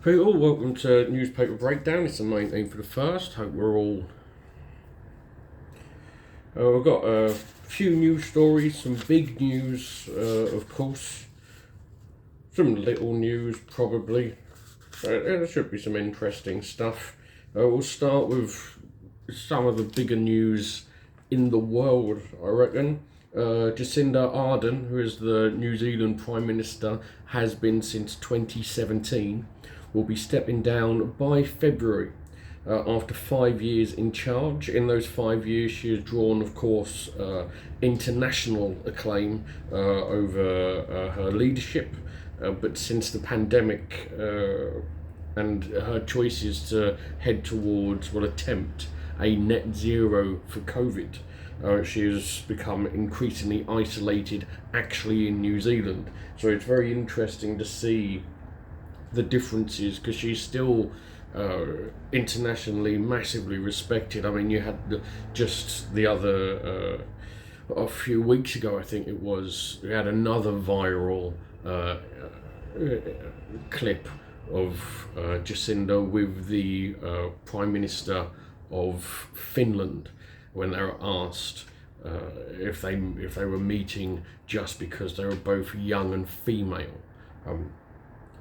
People, welcome to Newspaper Breakdown. It's the 19th for the 1st. Hope we're all... we've got a few news stories, some big news, of course. Some little news, probably. There should be some interesting stuff. We'll start with some of the bigger news in the world, I reckon. Jacinda Ardern, who is the New Zealand Prime Minister, has been since 2017, will be stepping down by February after 5 years in charge. In those 5 years, she has drawn, of course, international acclaim over her leadership. But since the pandemic and her choices to head towards, attempt a net zero for COVID, she has become increasingly isolated actually in New Zealand. So it's very interesting to see the differences, because she's still internationally massively respected. I mean, you had just the other, a few weeks ago, I think it was, we had another viral clip of Jacinda with the Prime Minister of Finland, when they were asked if they were meeting just because they were both young and female.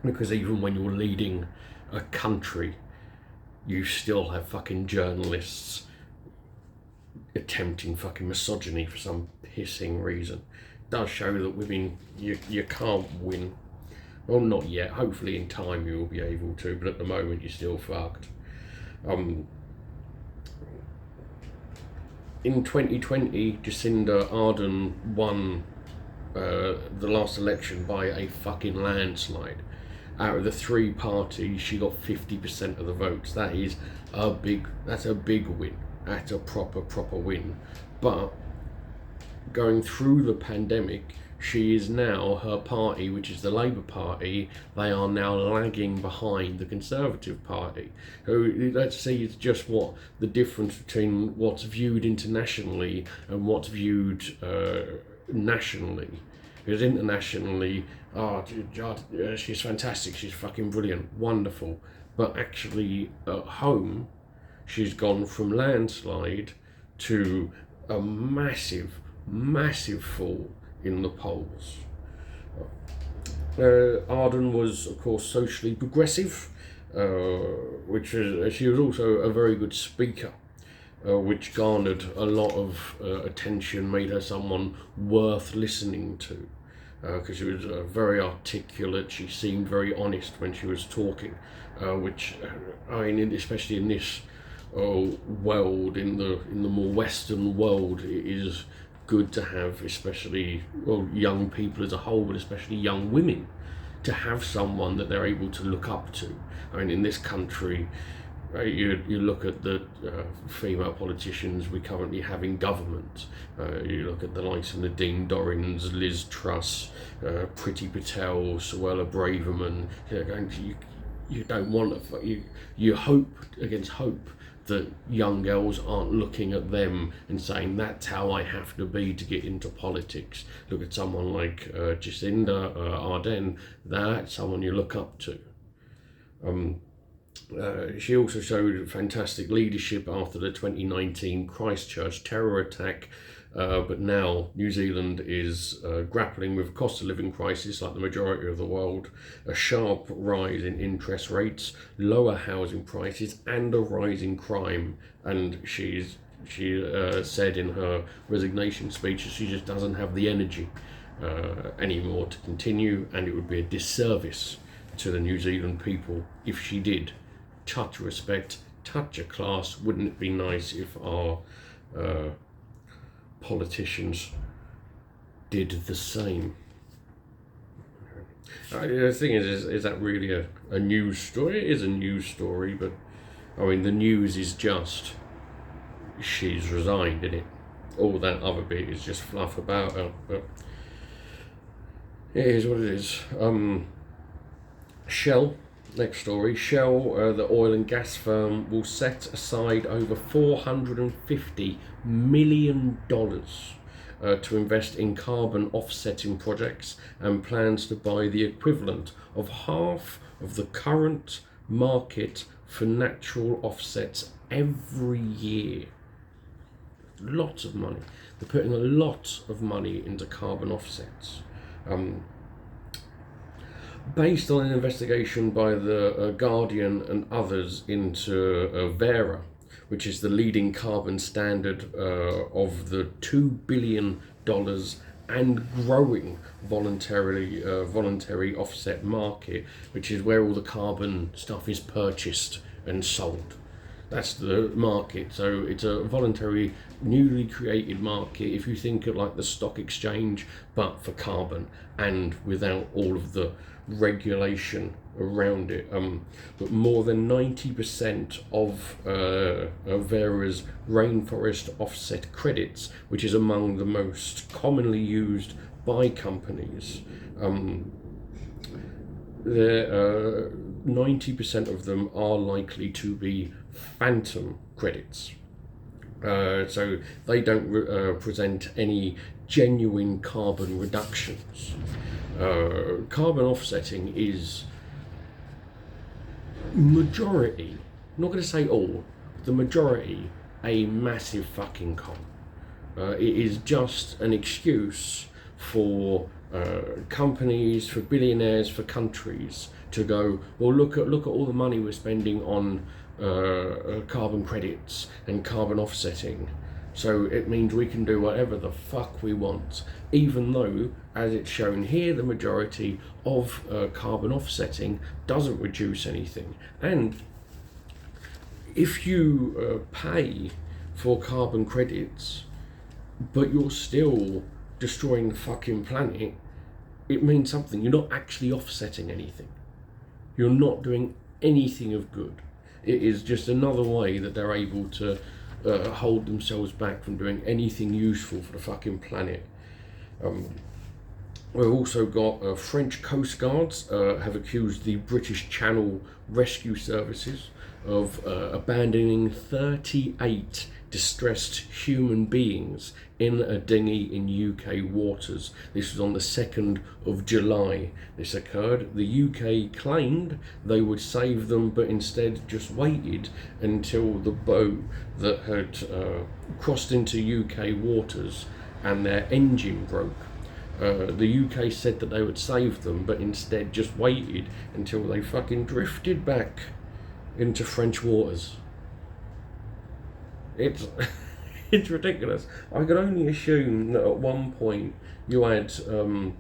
Because even when you're leading a country, you still have fucking journalists attempting fucking misogyny for some pissing reason. It does show that women, you can't win. Well, not yet. Hopefully in time you will be able to, but at the moment you're still fucked. In 2020, Jacinda Ardern won the last election by a fucking landslide. Out of the three parties, she got 50% of the votes. That's a big win. That's a proper win. But going through the pandemic, she is now, her party, which is the Labour Party, they are now lagging behind the Conservative Party. So let's see just what the difference between what's viewed internationally and what's viewed nationally. Because internationally, she's fantastic, she's fucking brilliant, wonderful. But actually, at home, she's gone from landslide to a massive fall in the polls. Ardern was, of course, socially progressive, which is, she was also a very good speaker, which garnered a lot of attention, made her someone worth listening to, because she was very articulate. She seemed very honest when she was talking, which I mean, especially in this world, in the more Western world, it is good to have, especially young people as a whole, but especially young women, to have someone that they're able to look up to. I mean, in this country, you look at the female politicians we currently have in government. You look at the likes of Nadine Dorrans, Liz Truss, Priti Patel, Suella Braverman. You don't want to. You hope against hope that young girls aren't looking at them and saying, that's how I have to be to get into politics. Look at someone like Jacinda Ardern, that's someone you look up to. She also showed fantastic leadership after the 2019 Christchurch terror attack, but now New Zealand is grappling with a cost of living crisis like the majority of the world, a sharp rise in interest rates, lower housing prices, and a rise in crime. And she said in her resignation speech that she just doesn't have the energy anymore to continue, and it would be a disservice to the New Zealand people if she did. Touch of respect, touch of class. Wouldn't it be nice if our politicians did the same? The thing is that really a news story? It is a news story, but I mean, the news is just she's resigned, isn't it? All that other bit is just fluff about her, but it is what it is. Shell. Next story, Shell, the oil and gas firm, will set aside over $450 million to invest in carbon offsetting projects, and plans to buy the equivalent of half of the current market for natural offsets every year. Lots of money. They're putting a lot of money into carbon offsets. Based on an investigation by the Guardian and others into Vera, which is the leading carbon standard of the $2 billion and growing voluntary offset market, which is where all the carbon stuff is purchased and sold. That's the market. So it's a voluntary, newly created market, if you think of like the stock exchange, but for carbon and without all of the regulation around it. But more than 90% of Vera's rainforest offset credits, which is among the most commonly used by companies, 90% of them are likely to be phantom credits. So they don't present any genuine carbon reductions. Carbon offsetting is majority, I'm not going to say all, the majority, a massive fucking con. It is just an excuse for companies, for billionaires, for countries to go, well, look at all the money we're spending on carbon credits and carbon offsetting, so it means we can do whatever the fuck we want, even though, as it's shown here, the majority of carbon offsetting doesn't reduce anything. And if you pay for carbon credits but you're still destroying the fucking planet, it means something. You're not actually offsetting anything. You're not doing anything of good. It is just another way that they're able to hold themselves back from doing anything useful for the fucking planet. We've also got French Coast Guards have accused the British Channel Rescue Services of abandoning 38 distressed human beings in a dinghy in UK waters. This was on the 2nd of July. This occurred. The UK claimed they would save them, but instead just waited until the boat that had crossed into UK waters and their engine broke. The UK said that they would save them, but instead just waited until they fucking drifted back into French waters. It's it's ridiculous. I can only assume that at one point you had the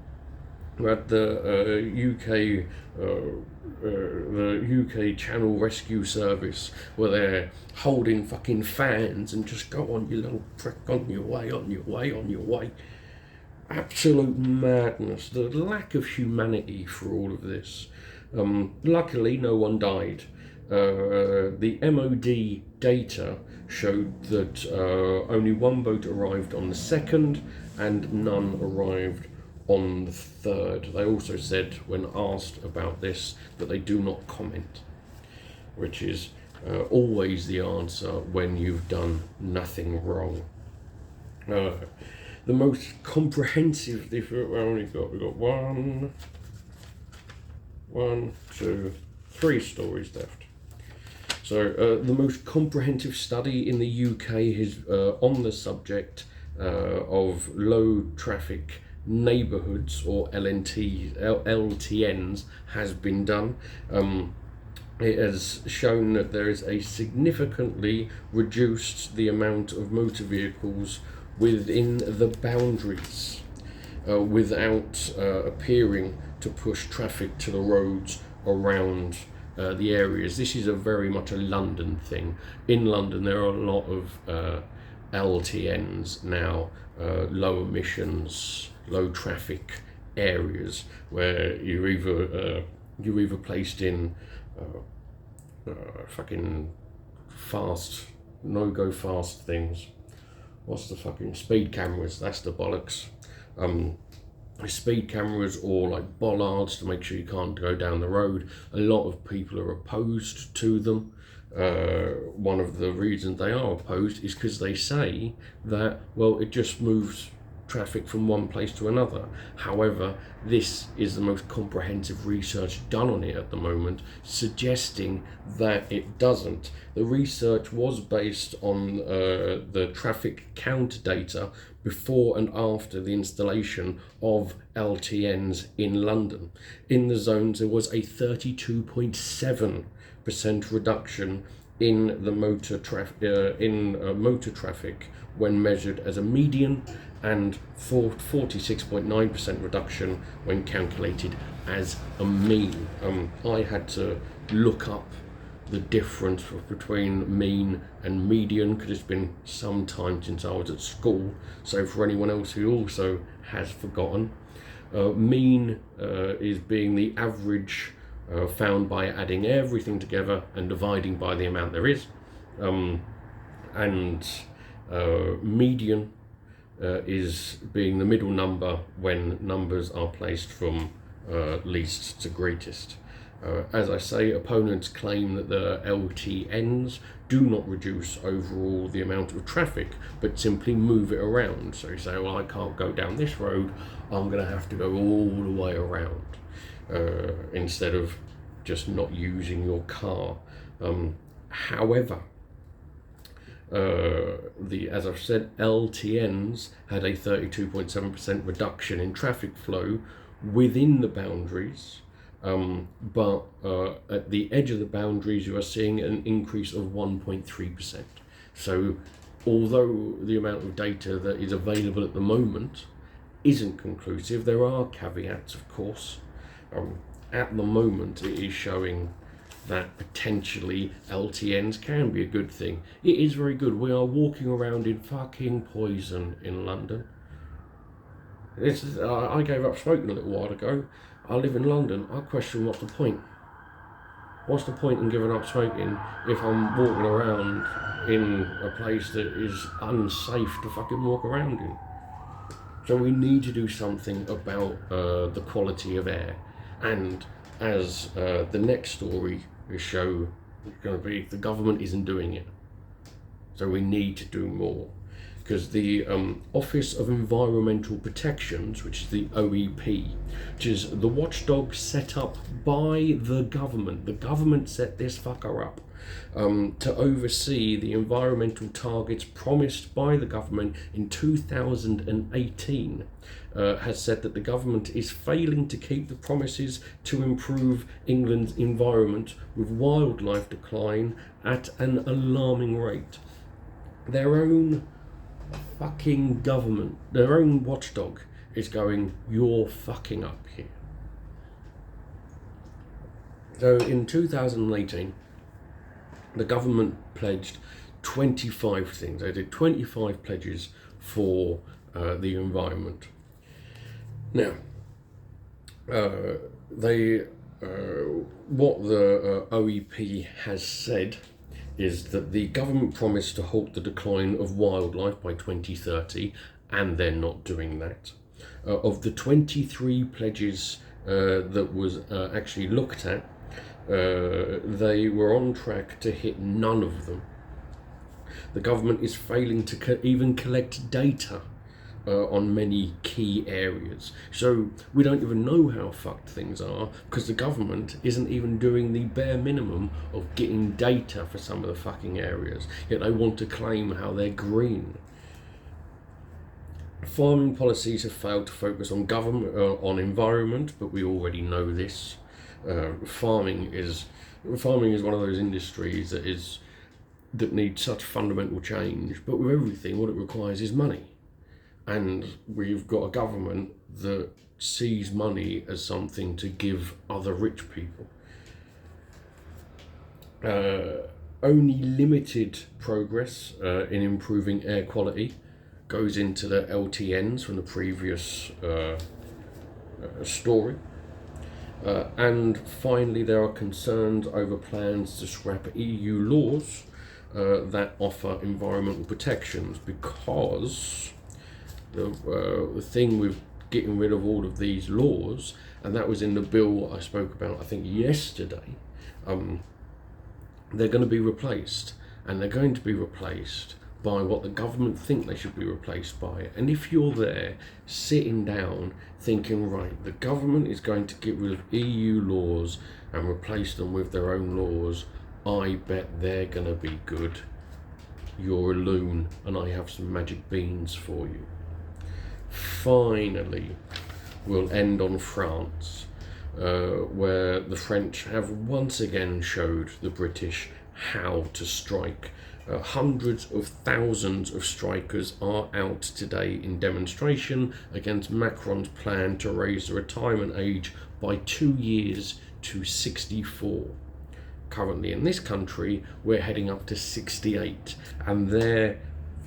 UK Channel Rescue Service, where they're holding fucking fans and just go on, you little prick, on your way, on your way, on your way. Absolute madness. The lack of humanity for all of this. Luckily, no one died. The MOD data showed that only one boat arrived on the 2nd and none arrived on the 3rd. They also said, when asked about this, that they do not comment, which is always the answer when you've done nothing wrong. The most comprehensive, we've got one, two, three stories left. So the most comprehensive study in the UK is on the subject of low traffic neighbourhoods, or LTNs, has been done. It has shown that there is a significantly reduced the amount of motor vehicles within the boundaries without appearing to push traffic to the roads around the areas. This is very much a London thing. In London there are a lot of LTNs now, low emissions, low traffic areas, where you're either placed in fucking fast, no-go fast things. What's the fucking speed cameras? That's the bollocks. Speed cameras, or like bollards to make sure you can't go down the road. A lot of people are opposed to them. One of the reasons they are opposed is because they say that, well, it just moves traffic from one place to another. However, this is the most comprehensive research done on it at the moment, suggesting that it doesn't. The research was based on the traffic count data before and after the installation of LTNs in London. In the zones, there was a 32.7% reduction in the motor traffic when measured as a median, and 46.9% reduction when calculated as a mean. I had to look up the difference between mean and median because it's been some time since I was at school. So for anyone else who also has forgotten, mean is being the average found by adding everything together and dividing by the amount there is, and median is being the middle number when numbers are placed from least to greatest. As I say, opponents claim that the LTNs do not reduce overall the amount of traffic, but simply move it around. So you say, well, I can't go down this road, I'm going to have to go all the way around, instead of just not using your car. However, as I've said, LTNs had a 32.7% reduction in traffic flow within the boundaries, but at the edge of the boundaries you are seeing an increase of 1.3%. So although the amount of data that is available at the moment isn't conclusive, there are caveats, of course. At the moment it is showing that potentially LTNs can be a good thing. It is very good. We are walking around in fucking poison in London. I gave up smoking a little while ago. I live in London. I question what's the point. What's the point in giving up smoking if I'm walking around in a place that is unsafe to fucking walk around in? So we need to do something about the quality of air. And as the next story will show, it's going to be, the government isn't doing it. So we need to do more. Because the Office of Environmental Protections, which is the OEP, which is the watchdog set up by the government set this fucker up to oversee the environmental targets promised by the government in 2018, has said that the government is failing to keep the promises to improve England's environment, with wildlife decline at an alarming rate. Their own fucking government, their own watchdog, is going, you're fucking up here. So in 2018, the government pledged 25 things. They did 25 pledges for the environment. Now, what the OEP has said is that the government promised to halt the decline of wildlife by 2030, and they're not doing that. Of the 23 pledges that was actually looked at, they were on track to hit none of them. The government is failing to even collect data on many key areas. So we don't even know how fucked things are because the government isn't even doing the bare minimum of getting data for some of the fucking areas, yet they want to claim how they're green. Farming policies have failed to focus on on environment, but we already know this. Farming is one of those industries that needs such fundamental change, but with everything, what it requires is money. And we've got a government that sees money as something to give other rich people. Only limited progress in improving air quality goes into the LTNs from the previous story. And finally, there are concerns over plans to scrap EU laws that offer environmental protections, because the thing with getting rid of all of these laws, and that was in the bill I spoke about, I think, yesterday, they're going to be replaced, and they're going to be replaced by what the government think they should be replaced by. And if you're there sitting down thinking, right, the government is going to get rid of EU laws and replace them with their own laws, I bet they're going to be good. You're a loon, and I have some magic beans for you. Finally, we'll end on France, where the French have once again showed the British how to strike. Hundreds of thousands of strikers are out today in demonstration against Macron's plan to raise the retirement age by 2 years to 64. Currently in this country, we're heading up to 68, and they're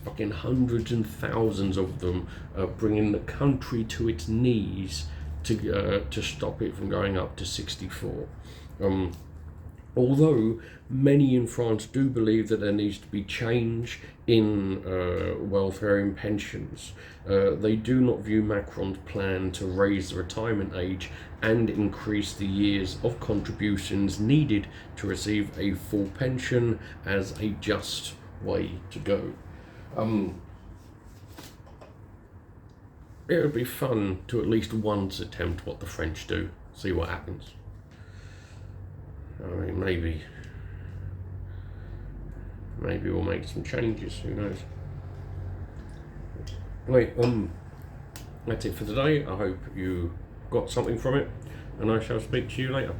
fucking hundreds and thousands of them bringing the country to its knees to stop it from going up to 64. Although many in France do believe that there needs to be change in welfare and pensions, they do not view Macron's plan to raise the retirement age and increase the years of contributions needed to receive a full pension as a just way to go. It would be fun to at least once attempt what the French do, see what happens. I mean, maybe we'll make some changes, who knows. Anyway, that's it for today. I hope you got something from it, and I shall speak to you later.